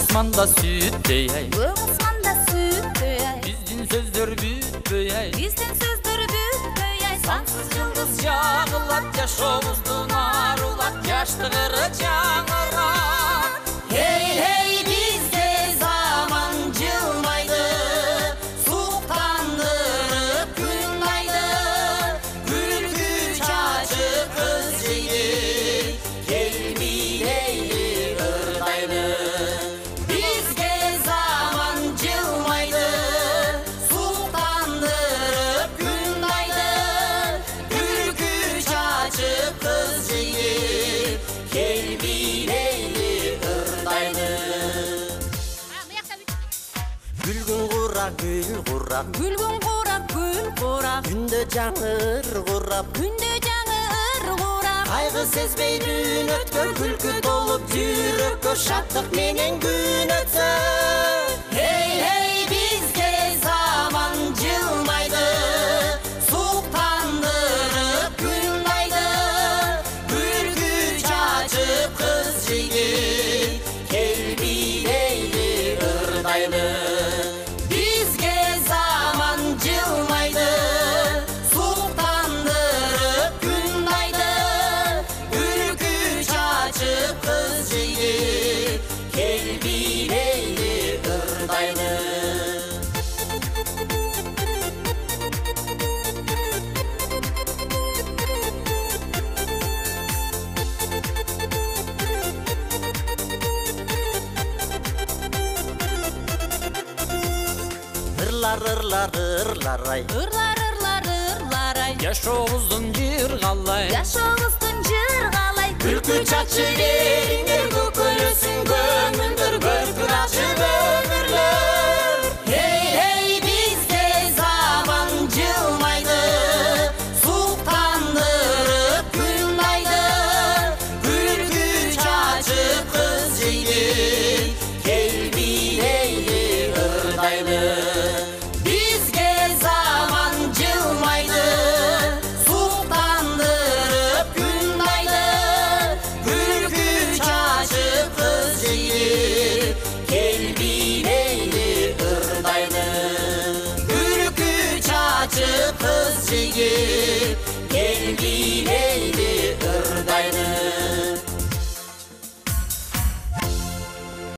Asmanda süttey ay, asmanda süttey ay. Bizdin sözdür bütböy ay, Bizdin sözdür bütböy ay. Sansız yıldız yağılat, yaşovuzdun arulat, yaştığırı жаңыrat. Hey hey bizde zaman жылмайды, суықтандырып күн айды, күлкі чачып қыз жейді, келмейлейлі ырдайды. Бізге zaman жылмайды, суықтандырып күн айды, күлкі чачып қыз жейді, келмейлейлі ырдайды. Gülgün kurak, gül kurak, Gülgün kurak, gül kurak, günde жаңыр kurap, күнде жаңыр kurak. Kaygı sezbey dün ötkör, күлкі толып жүрекке, шаттық менен күн өтсün. Hey hey bizde zaman жылмайды, суықтандырып күн айды, күлкі чачып қыз жейді, келмейлейлі ырдайды. Бізге zaman жылмайды, суықтандырып күн айды, күлкі чачып қыз жейді, келмейлейлі ырдайды. Ырлар ай, Ырлар ырлар ырлар ай, Yaşovuzdun жыргалай, жашообуздун жыргалай. күлкі чачы бериңдер, көкөлөсүн көңүлдөр, көркүн ачып өмүрлөр. Hey hey bizde zaman жылмайды, суықтандырып күн айды, күлкі чачып қыз жейді, келмейлейлі ырдайды. Бізге zaman жылмайды, суықтандырып күн айды, күлкі чачып қыз жейді, келмейлейлі ырдайды. Күлкі чачып қыз жейді, келмейлейлі